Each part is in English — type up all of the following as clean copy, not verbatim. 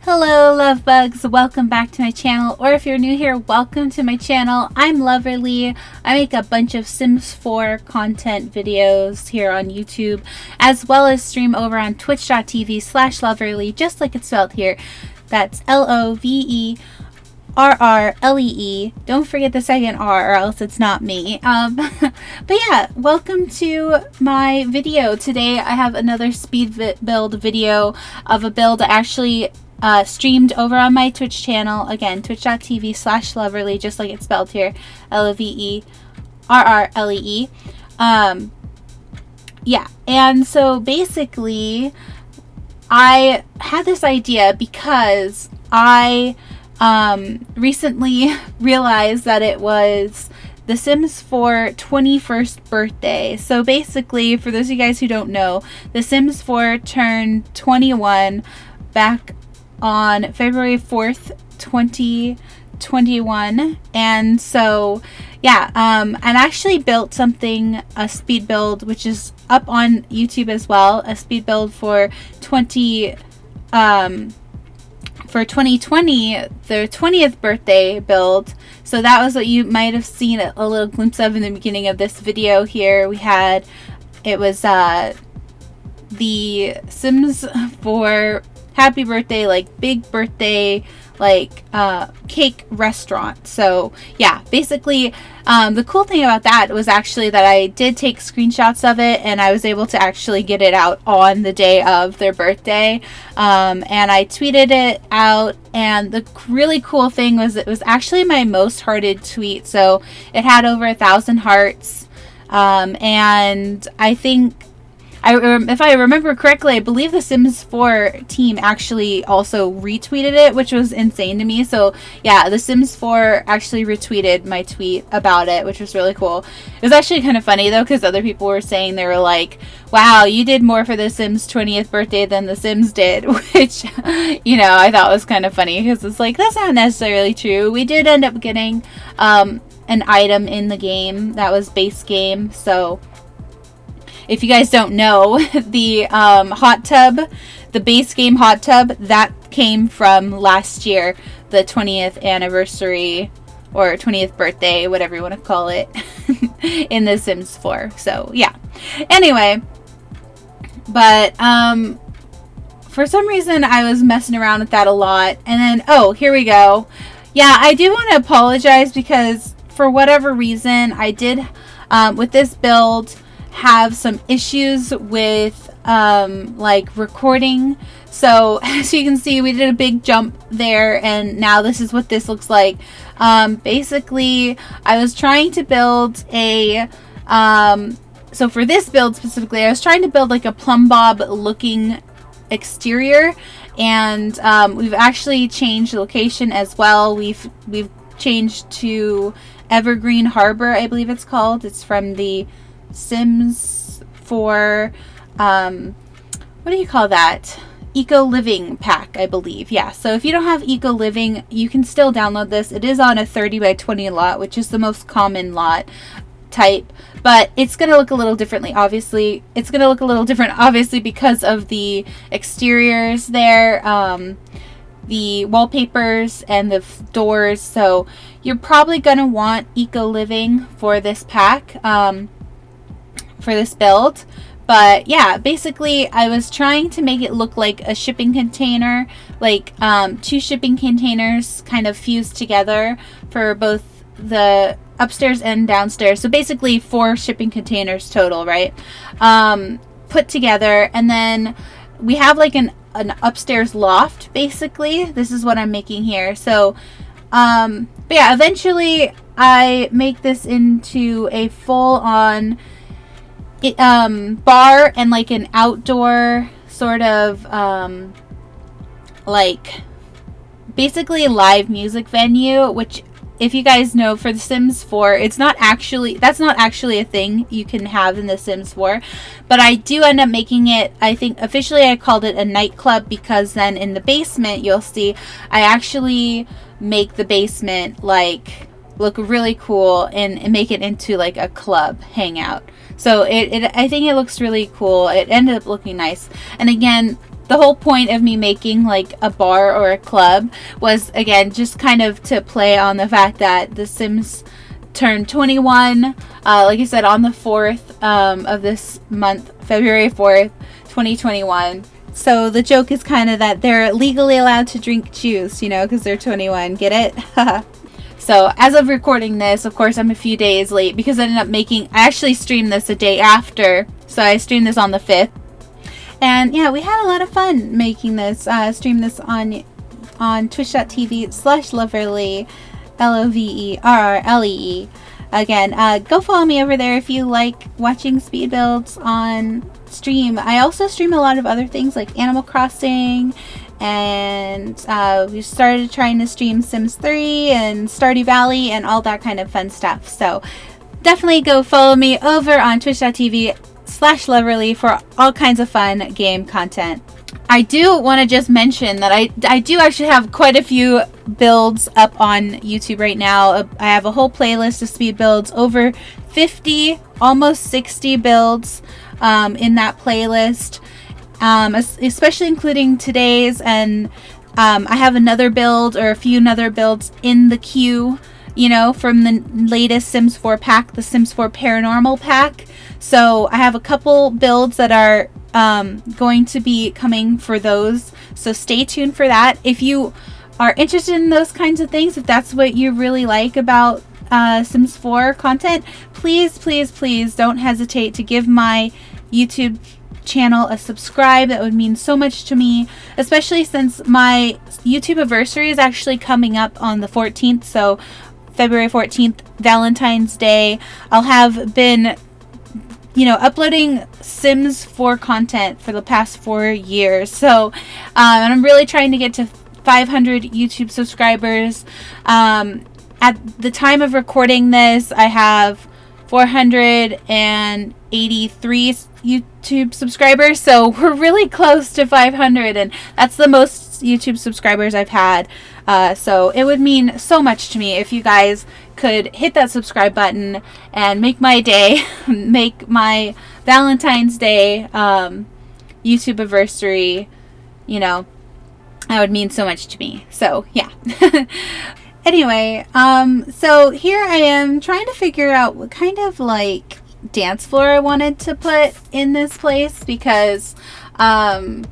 Hello Lovebugs, welcome back to my channel, or if you're new here, welcome to my channel. I'm Loverrlee. I make a bunch of Sims 4 content videos here on YouTube, as well as stream over on twitch.tv/Loverrlee, just like it's spelled here. That's Loverrlee. Don't forget the second R or else it's not me. But yeah, welcome to my video. Today I have another speed build video of a build I actually streamed over on my Twitch channel. Again, twitch.tv/Loverrlee, just like it's spelled here. Loverrlee. Yeah, and so basically I had this idea because I recently realized that it was The Sims 4 21st birthday. So basically, for those of you guys who don't know, The Sims 4 turned 21 back on February 4th, 2021. And so, yeah, I actually built something, a speed build, which is up on YouTube as well, a speed build for 2020, their 20th birthday build. So that was what you might have seen a little glimpse of in the beginning of this video here. It was the Sims 4 happy birthday, like big birthday, like cake restaurant. So yeah, basically the cool thing about that was actually that I did take screenshots of it, and I was able to actually get it out on the day of their birthday, and I tweeted it out. And the really cool thing was it was actually my most hearted tweet, so it had over 1,000 hearts, and I think if I remember correctly, I believe the Sims 4 team actually also retweeted it, which was insane to me. So yeah, the Sims 4 actually retweeted my tweet about it, which was really cool. It was actually kind of funny though, because other people were saying, they were like, wow, you did more for the Sims 20th birthday than the Sims did, which, you know, I thought was kind of funny, because it's like, that's not necessarily true. We did end up getting an item in the game that was base game. So if you guys don't know, the hot tub, the base game hot tub, that came from last year, the 20th anniversary or 20th birthday, whatever you want to call it, in The Sims 4. So yeah. Anyway, but for some reason I was messing around with that a lot, and then oh, here we go. Yeah, I do want to apologize because for whatever reason I did with this build have some issues with like recording. So as you can see, we did a big jump there, and now this is what this looks like. Basically, I was trying to build a so for this build specifically, I was trying to build like a PLUMBBOB looking exterior, and we've actually changed location as well. We've changed to Evergreen Harbor, I believe it's called. It's from the Sims 4 what do you call that, Eco Living pack, I believe. Yeah, so if you don't have Eco Living, you can still download this. It is on a 30 by 20 lot, which is the most common lot type, but it's gonna look a little differently. Obviously it's gonna look a little different, obviously, because of the exteriors there, the wallpapers and the doors. So you're probably gonna want Eco Living for this pack, for this build. But yeah, basically I was trying to make it look like a shipping container, like two shipping containers kind of fused together for both the upstairs and downstairs. So basically 4 shipping containers total, right? Put together, and then we have like an upstairs loft. Basically this is what I'm making here. So but yeah, eventually I make this into a full-on bar and like an outdoor sort of like basically live music venue, which, if you guys know, for The Sims 4, that's not actually a thing you can have in The Sims 4, but I do end up making it. I think officially I called it a nightclub, because then in the basement you'll see I actually make the basement like look really cool and make it into like a club hangout. So I think it looks really cool. It ended up looking nice. And again, the whole point of me making like a bar or a club was, again, just kind of to play on the fact that The Sims turned 21, like I said, on the 4th of this month, February 4th, 2021. So the joke is kind of that they're legally allowed to drink juice, you know, because they're 21. Get it? So as of recording this, of course, I'm a few days late because I actually streamed this a day after. So I streamed this on the 5th. And yeah, we had a lot of fun making this, stream this on twitch.tv/Loverrlee, Loverrlee. Again, go follow me over there if you like watching speed builds on stream. I also stream a lot of other things like Animal Crossing, and we started trying to stream Sims 3 and Stardew Valley and all that kind of fun stuff. So definitely go follow me over on twitch.tv/Loverrlee for all kinds of fun game content. I do want to just mention that I do actually have quite a few builds up on YouTube right now. I have a whole playlist of speed builds, over 50, almost 60 builds in that playlist, especially including today's, and I have another build or a few other builds in the queue, you know, from the latest Sims 4 pack, the Sims 4 Paranormal pack. So I have a couple builds that are going to be coming for those, so stay tuned for that. If you are interested in those kinds of things, if that's what you really like about Sims 4 content, please don't hesitate to give my YouTube channel a subscribe. That would mean so much to me, especially since my YouTube anniversary is actually coming up on the 14th, so February 14th, Valentine's Day. I'll have been, you know, uploading Sims 4 content for the past 4 years. So, and I'm really trying to get to 500 YouTube subscribers. At the time of recording this, I have 483 YouTube subscribers. So we're really close to 500, and that's the most YouTube subscribers I've had. So it would mean so much to me if you guys could hit that subscribe button and make my day, make my Valentine's Day YouTube anniversary, you know, that would mean so much to me. So yeah. Anyway, so here I am trying to figure out what kind of like dance floor I wanted to put in this place, because I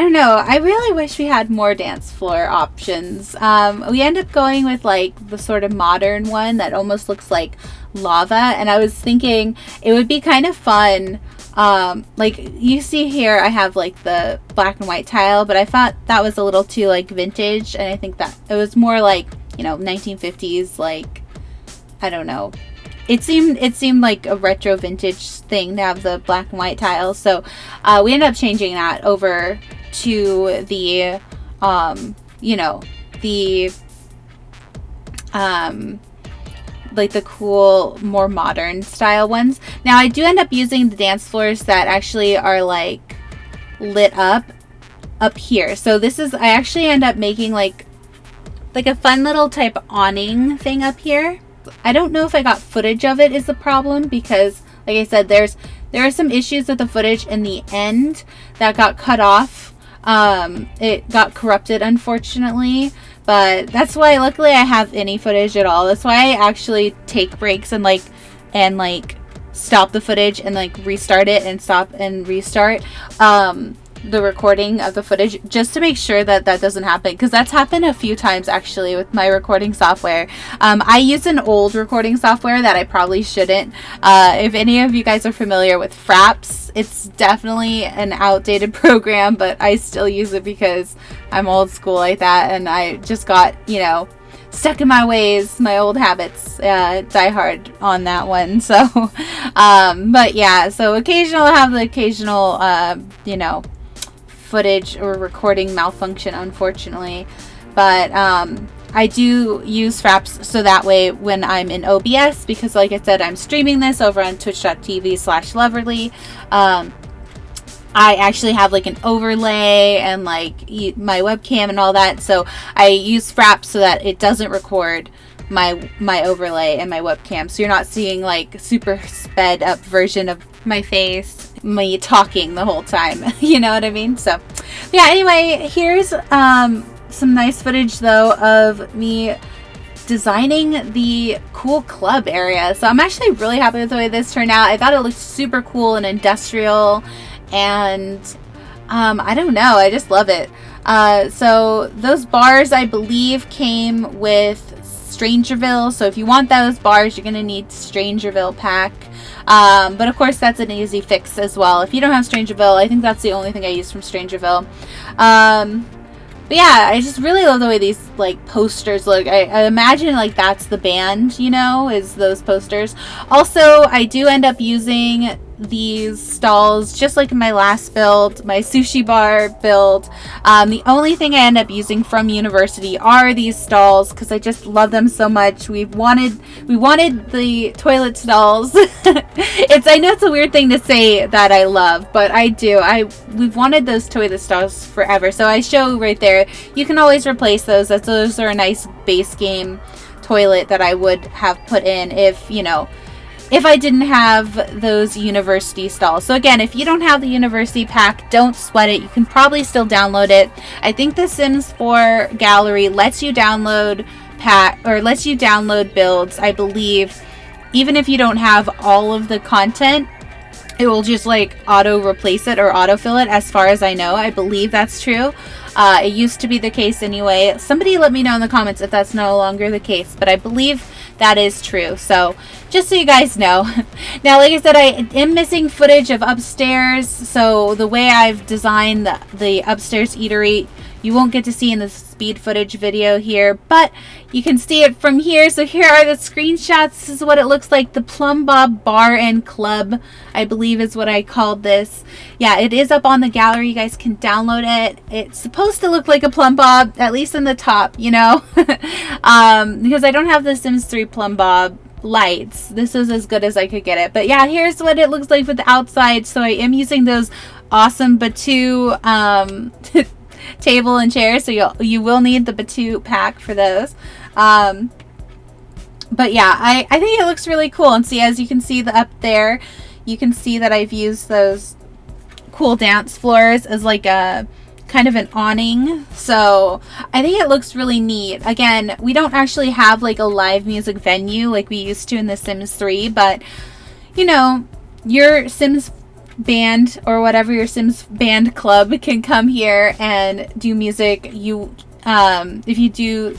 don't know, I really wish we had more dance floor options. We end up going with like the sort of modern one that almost looks like lava, and I was thinking it would be kind of fun. Like you see here, I have like the black and white tile, but I thought that was a little too like vintage, and I think that it was more like, you know, 1950s, like, I don't know. It seemed like a retro vintage thing to have the black and white tiles. So we ended up changing that over to the, you know, the, like the cool, more modern style ones. Now I do end up using the dance floors that actually are like lit up here. So this is, I actually end up making like a fun little type awning thing up here. I don't know if I got footage of it is the problem, because like I said, there are some issues with the footage in the end that got cut off. It got corrupted, unfortunately, but that's why luckily I have any footage at all. That's why I actually take breaks and stop the footage and like restart it and stop and restart the recording of the footage, just to make sure that that doesn't happen, because that's happened a few times actually with my recording software. I use an old recording software that I probably shouldn't. If any of you guys are familiar with Fraps, it's definitely an outdated program, but I still use it because I'm old school like that, and I just got, you know, stuck in my ways, my old habits, die hard on that one. So but yeah, so occasionally I'll have the occasional you know, footage or recording malfunction, unfortunately, but I do use Fraps so that way when I'm in OBS, because like I said, I'm streaming this over on twitch.tv/Loverrlee, I actually have like an overlay and like my webcam and all that, so I use Fraps so that it doesn't record my overlay and my webcam, so you're not seeing like super sped up version of my face, me talking the whole time. You know what I mean? So Yeah, anyway, here's some nice footage though of me designing the cool club area. So I'm actually really happy with the way this turned out. I thought it looked super cool and industrial, and I don't know, I just love it. So those bars I believe came with Strangerville, so if you want those bars you're gonna need Strangerville pack. But of course that's an easy fix as well. If you don't have Strangerville, I think that's the only thing I use from Strangerville. But yeah, I just really love the way these like posters look. I imagine like that's the band, you know, is those posters. Also, I do end up using these stalls just like in my last build, my sushi bar build. The only thing I end up using from University are these stalls because I just love them so much. We wanted the toilet stalls. I know it's a weird thing to say that I love, but I do. We've wanted those toilet stalls forever. So I show right there. You can always replace those. Those are a nice base game toilet that I would have put in if, you know, if I didn't have those University stalls. So again, if you don't have the University pack, don't sweat it. You can probably still download it. I think the Sims 4 gallery lets you download builds, I believe. Even if you don't have all of the content, it will just like auto replace it or autofill it, as far as I know. I believe that's true. It used to be the case anyway. Somebody let me know in the comments if that's no longer the case, but I believe that is true. So just so you guys know. Now, like I said, I am missing footage of upstairs. So the way I've designed the upstairs eatery, you won't get to see in the speed footage video here, but you can see it from here. So here are the screenshots. This is what it looks like. The PLUMBBOB Bar and Club, I believe is what I called this. Yeah, it is up on the gallery. You guys can download it. It's supposed to look like a PLUMBBOB, at least in the top, you know, because I don't have the Sims 3 PLUMBBOB lights. This is as good as I could get it. But yeah, here's what it looks like with the outside. So I am using those awesome Batu table and chairs, so you will need the Batu pack for those. But yeah, I think it looks really cool. And see, as you can see up there, you can see that I've used those cool dance floors as like a kind of an awning. So I think it looks really neat. Again, we don't actually have like a live music venue like we used to in The Sims 3, but you know, your Sims band or whatever, your Sims band club can come here and do music. You if you do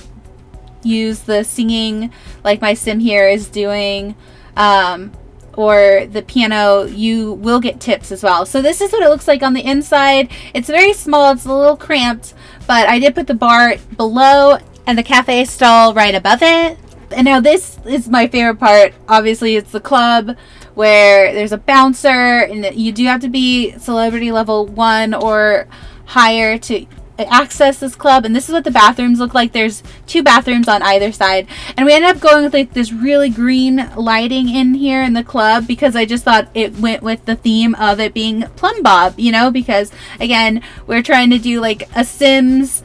use the singing like my sim here is doing, or the piano, you will get tips as well. So this is what it looks like on the inside. It's very small, it's a little cramped, but I did put the bar below and the cafe stall right above it. And now this is my favorite part. Obviously it's the club where there's a bouncer, and you do have to be celebrity level 1 or higher to access this club. And this is what the bathrooms look like. There's 2 bathrooms on either side, and we ended up going with like this really green lighting in here in the club because I just thought it went with the theme of it being PLUMBBOB, you know, because again, we're trying to do like a Sims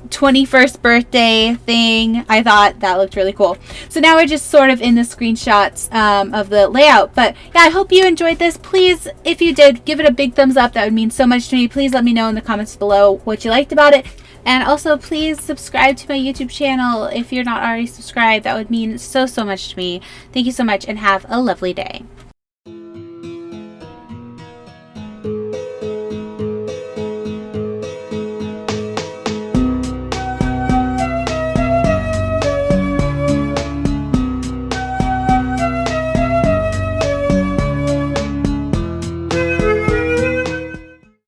21st birthday thing. I thought that looked really cool. So now we're just sort of in the screenshots of the layout. But yeah, I hope you enjoyed this. Please, if you did, give it a big thumbs up. That would mean so much to me. Please let me know in the comments below what you liked about it. And also please subscribe to my YouTube channel if you're not already subscribed. That would mean so much to me. Thank you so much and have a lovely day.